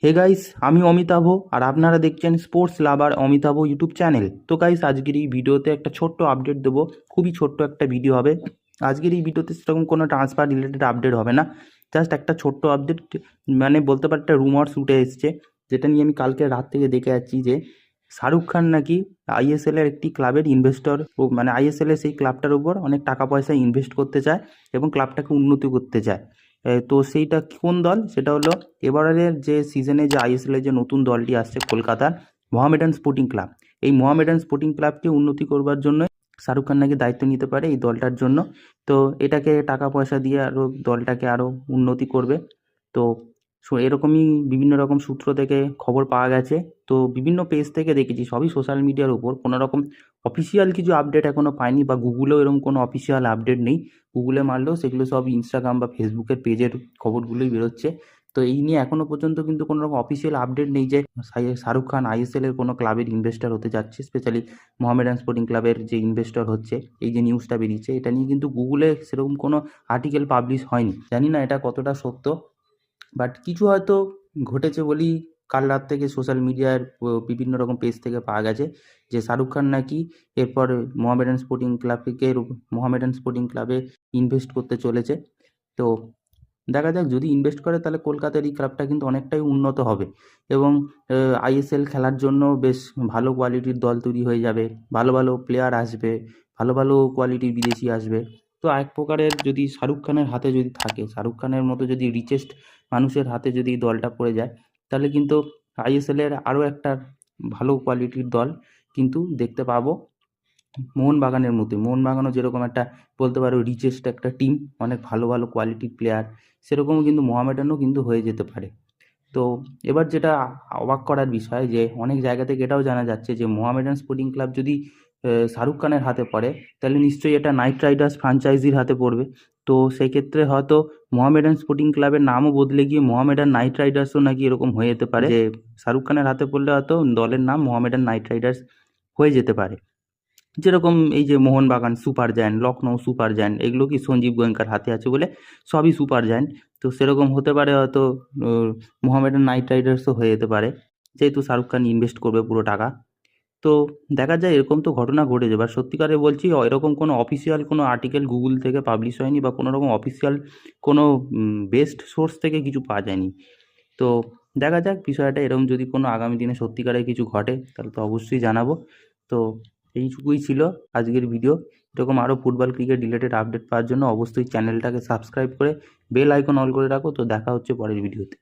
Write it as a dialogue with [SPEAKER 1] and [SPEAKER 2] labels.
[SPEAKER 1] Hey guys, আমি অমিতাভ আর আপনারা দেখছেন স্পোর্টস লাভার অমিতাভ ইউটিউব চ্যানেল। তো গাইস, আজকের এই ভিডিওতে একটা ছোট্ট আপডেট দেবো। খুবই ছোট্ট একটা ভিডিও হবে। আজকের এই ভিডিওতে সেরকম কোনো ট্রান্সফার রিলেটেড আপডেট হবে না, জাস্ট একটা ছোট্ট আপডেট। মানে বলতে পারে একটা রুমার্স উঠে এসছে, যেটা নিয়ে আমি কালকে রাত থেকে দেখে যাচ্ছি যে শাহরুখ খান নাকি আইএসএল এর একটি ক্লাবের ইনভেস্টর, ও মানে আইএসএল এর সেই ক্লাবটার উপর অনেক টাকা পয়সা ইনভেস্ট করতে চায় এবং ক্লাবটাকে উন্নতি করতে চায়। তো সেইটা কোন দল? সেটা হলো এবারের যে সিজনে যে আইএসএল এর যে নতুন দলটি আসছে কলকাতার মোহামেডান স্পোর্টিং ক্লাব। এই মোহামেডান স্পোর্টিং ক্লাবকে উন্নতি করবার জন্য শাহরুখ খান নাকি দায়িত্ব নিতে পারে এই দলটার জন্য। তো এটাকে টাকা পয়সা দিয়ে আরও দলটাকে আরও উন্নতি করবে। তো এরকমই বিভিন্ন রকম সূত্র থেকে খবর পাওয়া গেছে। তো বিভিন্ন পেজ থেকে দেখেছি, সবই সোশ্যাল মিডিয়ার উপর, কোনো রকম অফিসিয়াল কিছু আপডেট এখনও পাইনি, বা গুগলেও এরকম কোনো অফিসিয়াল আপডেট নেই। গুগলে মারলেও সেগুলো সব ইনস্টাগ্রাম বা ফেসবুকের পেজের খবরগুলোই বেরোচ্ছে। তো এই নিয়ে এখনও পর্যন্ত কিন্তু কোনো রকম অফিসিয়াল আপডেট নেই যে শাহরুখ খান আইএসএল এর কোনো ক্লাবের ইনভেস্টর হতে যাচ্ছে, স্পেশালি মোহামেডান স্পোর্টিং ক্লাবের যে ইনভেস্টর হচ্ছে। এই যে নিউজটা বেরিয়েছে, এটা নিয়ে কিন্তু গুগলে সেরকম কোনো আর্টিকেল পাবলিশ হয়নি। জানি না এটা কতটা সত্য, বাট কিছু হয়তো ঘটেছে বলেই কাল রাত থেকে সোশ্যাল মিডিয়ার বিভিন্ন রকম পেজ থেকে পাওয়া গেছে যে শাহরুখ খান নাকি এরপর মোহামেডান স্পোর্টিং ক্লাবে ইনভেস্ট করতে চলেছে। তো দেখা যাক, যদি ইনভেস্ট করে তাহলে কলকাতার এই ক্লাবটা কিন্তু অনেকটাই উন্নত হবে এবং আইএসএল খেলার জন্য বেশ ভালো কোয়ালিটির দল তৈরি হয়ে যাবে, ভালো ভালো প্লেয়ার আসবে, ভালো ভালো কোয়ালিটির বিদেশি আসবে। তো এক প্রকারের যদি শাহরুখ খানের হাতে যদি থাকে, শাহরুখ খানের মতো যদি রিচেস্ট মানুষের হাতে যদি এই দলটা পড়ে যায়, তাহলে কিন্তু আইএসএল এর আরও একটা ভালো কোয়ালিটির দল কিন্তু দেখতে পাবো। মোহনবাগানের মতো, মোহনবাগানও যেরকম একটা বলতে পারো রিচেস্ট একটা টিম, অনেক ভালো ভালো কোয়ালিটির প্লেয়ার, সেরকমও কিন্তু মোহামেডানও কিন্তু হয়ে যেতে পারে। তো এবার যেটা অবাক করার বিষয়, যে অনেক জায়গা থেকে এটাও জানা যাচ্ছে যে মোহামেডান স্পোর্টিং ক্লাব যদি শাহরুখ খানের হাতে পড়ে, তাহলে নিশ্চয়ই এটা নাইট রাইডার্স ফ্রাঞ্চাইজির হাতে পড়বে। তো সেই ক্ষেত্রে হয়তো মোহামেডান স্পোর্টিং ক্লাবের নামও বদলে গিয়ে মোহামেডান নাইট রাইডার্সও নাকি এরকম হয়ে যেতে পারে, যে শাহরুখ খানের হাতে পড়লে হয়তো দলের নাম মোহামেডান নাইট রাইডার্স হয়ে যেতে পারে। যেরকম এই যে Mohun Bagan super giant, Lucknow super giant, এগুলো কি সঞ্জীব গোয়েঙ্কার হাতে আছে বলে সবই সুপার জায়ান্ট। তো সেরকম হতে পারে হয়তো মোহামেডান নাইট রাইডার্সও হয়ে যেতে পারে, যেহেতু শাহরুখ খান ইনভেস্ট করবে পুরো টাকা। তো দেখা যায়, এরকম তো ঘটনা ঘটে যাবে। আর সত্যিকারে বলছি, এরকম কোনো অফিসিয়াল কোনো আর্টিকেল গুগল থেকে পাবলিশ হয়নি, বা কোনো রকম অফিসিয়াল কোনো বেস্ট সোর্স থেকে কিছু পাওয়া যায়নি। তো দেখা যাক বিষয়টা, এরকম যদি কোনো আগামী দিনে সত্যিকারে কিছু ঘটে তাহলে তো অবশ্যই জানাবো। তো এইটুকুই ছিল আজকের ভিডিও। এরকম আরও ফুটবল ক্রিকেট রিলেটেড আপডেট পাওয়ার জন্য অবশ্যই চ্যানেলটাকে সাবস্ক্রাইব করে বেল আইকন অল করে রাখো। তো দেখা হচ্ছে পরের ভিডিওতে।